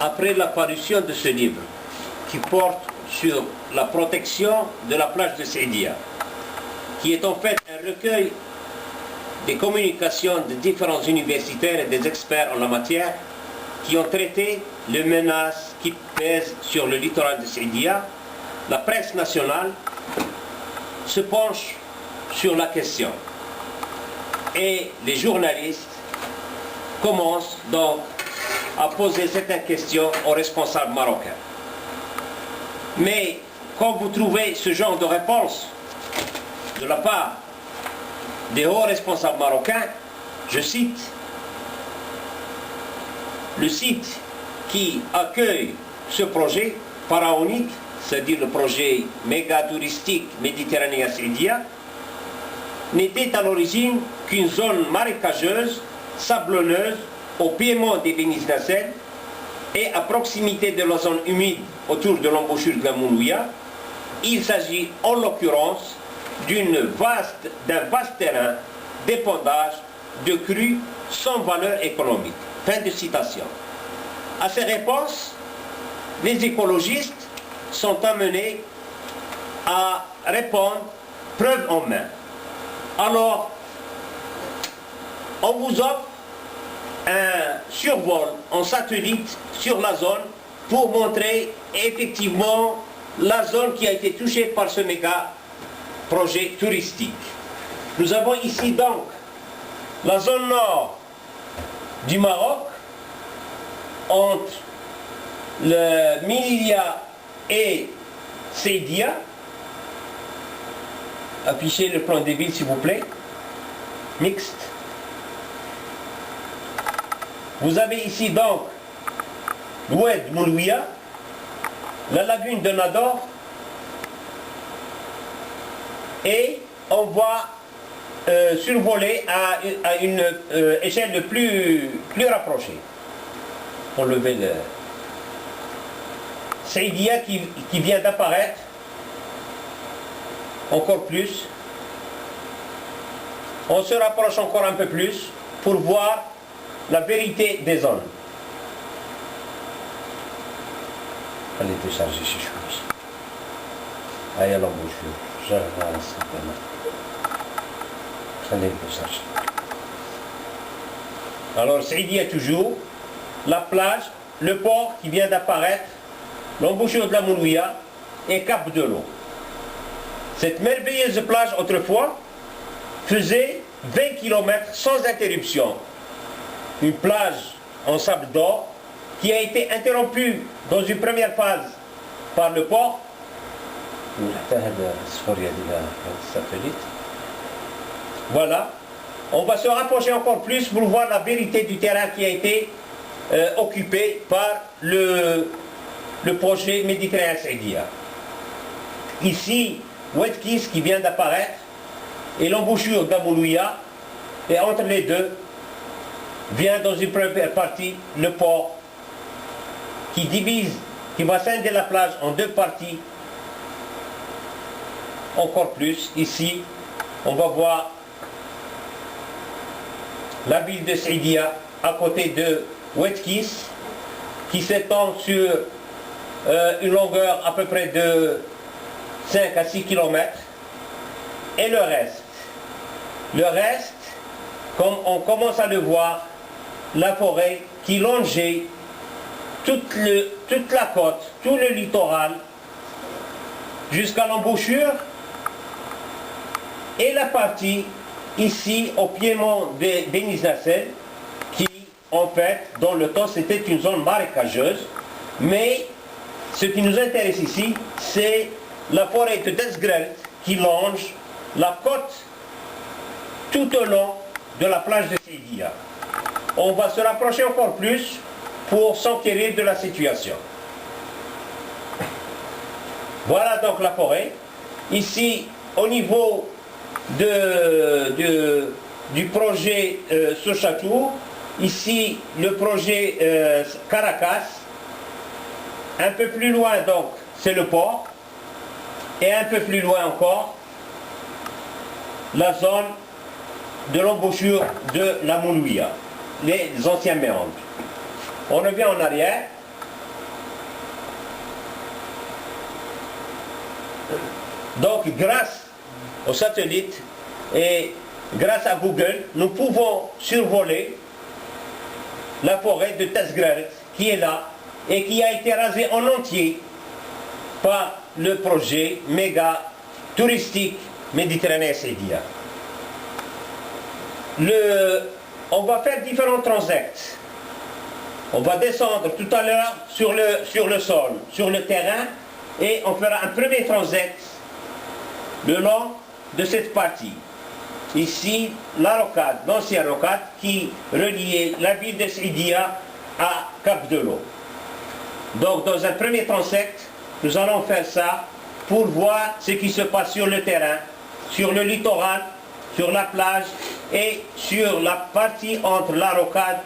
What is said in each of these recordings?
après la parution de ce livre, qui porte sur la protection de la plage de Saïdia, qui est en fait un recueil des communications de différents universitaires et des experts en la matière qui ont traité les menaces qui pèsent sur le littoral de Saïdia, la presse nationale se penche sur la question. Et les journalistes commencent donc à poser certaines questions aux responsables marocains. Mais quand vous trouvez ce genre de réponse de la part des hauts responsables marocains, je cite, le site qui accueille ce projet pharaonique, c'est-à-dire le projet méga touristique méditerranéen Saïdia, n'était à l'origine qu'une zone marécageuse, sablonneuse, au piémont des Béniznacelles et à proximité de la zone humide autour de l'embouchure de la Moulouia. Il s'agit en l'occurrence d'un vaste terrain d'épandage de crues sans valeur économique. Fin de citation. À ces réponses, les écologistes sont amenés à répondre preuve en main. Alors, on vous offre un survol en satellite sur la zone pour montrer effectivement la zone qui a été touchée par ce méga projet touristique. Nous avons ici donc la zone nord du Maroc, entre le Melilla et Saïdia. Affichez le plan des villes s'il vous plaît, mixte. Vous avez ici donc l'oued Moulouia, la lagune de Nador, et on va survoler à une échelle plus rapprochée. Pour lever le Saïdia qui vient d'apparaître encore plus. On se rapproche encore un peu plus pour voir la vérité des zones. Allez décharger ces choses. Allez à l'embouchure. Je regarde simplement. Allez décharger. Alors Saïdia toujours, la plage, le port qui vient d'apparaître, l'embouchure de la Moulouia et Cap de l'eau. Cette merveilleuse plage autrefois faisait 20 km sans interruption. Une plage en sable d'or qui a été interrompue dans une première phase par le port. Voilà. On va se rapprocher encore plus pour voir la vérité du terrain qui a été occupé par le projet méditerranéen Saïdia. Ici, Ouedkis qui vient d'apparaître et l'embouchure d'Amoulouia, et entre les deux vient dans une première partie le port qui divise, qui va scinder la plage en deux parties. Encore plus, ici, on va voir la ville de Saïdia à côté de Ouedkis qui s'étend sur une longueur à peu près de 5 à 6 km. Et le reste, comme on commence à le voir, la forêt qui longeait toute la côte, tout le littoral, jusqu'à l'embouchure, et la partie ici au piémont des Béniznacelles, qui en fait, dans le temps, c'était une zone marécageuse, mais ce qui nous intéresse ici, c'est la forêt de Desgrelt qui longe la côte tout au long de la plage de Saïdia. On va se rapprocher encore plus pour s'enquérir de la situation. Voilà donc la forêt. Ici, au niveau du projet Sochatour, ici le projet Caracas. Un peu plus loin donc, c'est le port. Et un peu plus loin encore, la zone de l'embouchure de la Moulouia, les anciens méandres. On revient en arrière Donc, grâce au satellite et grâce à Google, nous pouvons survoler la forêt de Tasgret qui est là et qui a été rasée en entier par le projet méga touristique Méditerranée Saidia. On va faire différents transects. On va descendre tout à l'heure sur le sol, sur le terrain, et on fera un premier transect le long de cette partie. Ici, la rocade, l'ancienne rocade qui reliait la ville de Saidia à Cap de l'Eau. Donc, dans un premier transect, nous allons faire ça pour voir ce qui se passe sur le terrain, sur le littoral, sur la plage et sur la partie entre la rocade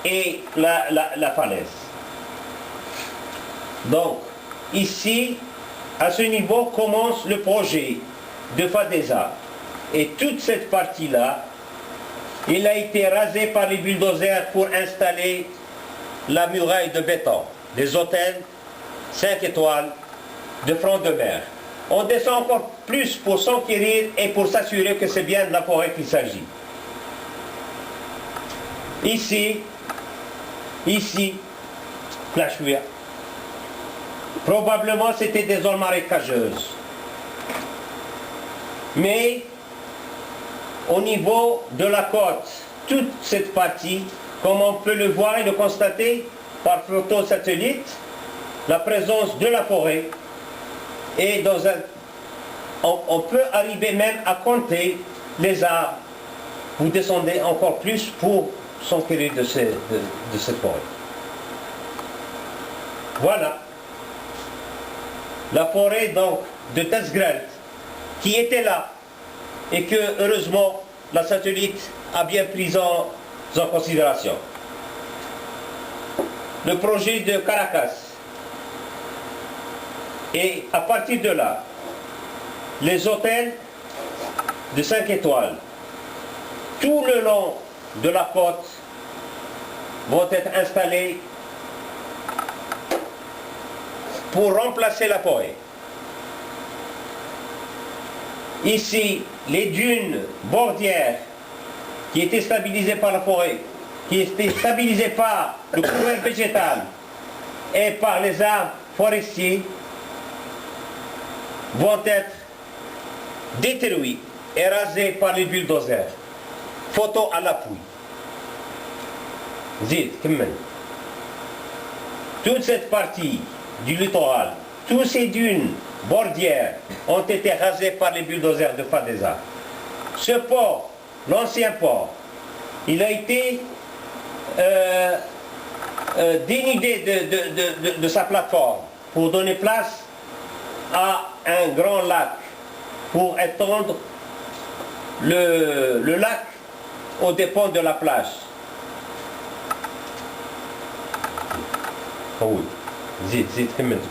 et la falaise. Donc, ici, à ce niveau, commence le projet de Fadeza. Et toute cette partie-là, il a été rasé par les bulldozers pour installer la muraille de béton, des hôtels 5 étoiles de front de mer. On descend encore plus pour s'enquérir et pour s'assurer que c'est bien de la forêt qu'il s'agit. Ici, la chouïa. Probablement c'était des zones marécageuses. Mais au niveau de la côte, toute cette partie, comme on peut le voir et le constater par photo satellite, la présence de la forêt et on peut arriver même à compter les arbres. Vous descendez encore plus pour s'enquérir de cette forêt. Voilà. La forêt donc de Tasgret qui était là et que heureusement la satellite a bien pris en considération. Le projet de Caracas. Et à partir de là, les hôtels de 5 étoiles, tout le long de la côte, vont être installés pour remplacer la forêt. Ici, les dunes bordières qui étaient stabilisées par la forêt, qui étaient stabilisées par le couvert végétal et par les arbres forestiers, vont être détruits et rasés par les bulldozers. Photo à l'appui. Zid, Kimmen. Toute cette partie du littoral, tous ces dunes bordières ont été rasées par les bulldozers de Fadeza. Ce port, l'ancien port, il a été dénudé de sa plateforme pour donner place à un grand lac, pour étendre le lac aux dépens de la plage. Oh oui,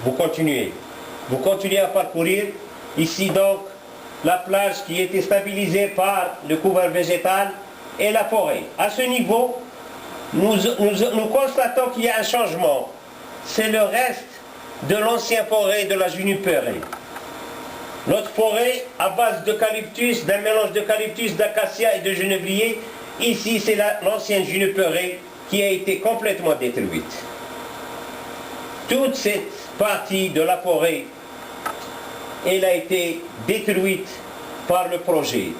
vous continuez à parcourir. Ici donc, la plage qui était stabilisée par le couvert végétal et la forêt. À ce niveau, nous constatons qu'il y a un changement. C'est le reste de l'ancienne forêt de la juniperaie. Notre forêt, à base d'eucalyptus, d'un mélange d'eucalyptus, d'acacia et de genévrier, ici c'est l'ancienne juniperaie qui a été complètement détruite. Toute cette partie de la forêt, elle a été détruite par le projet.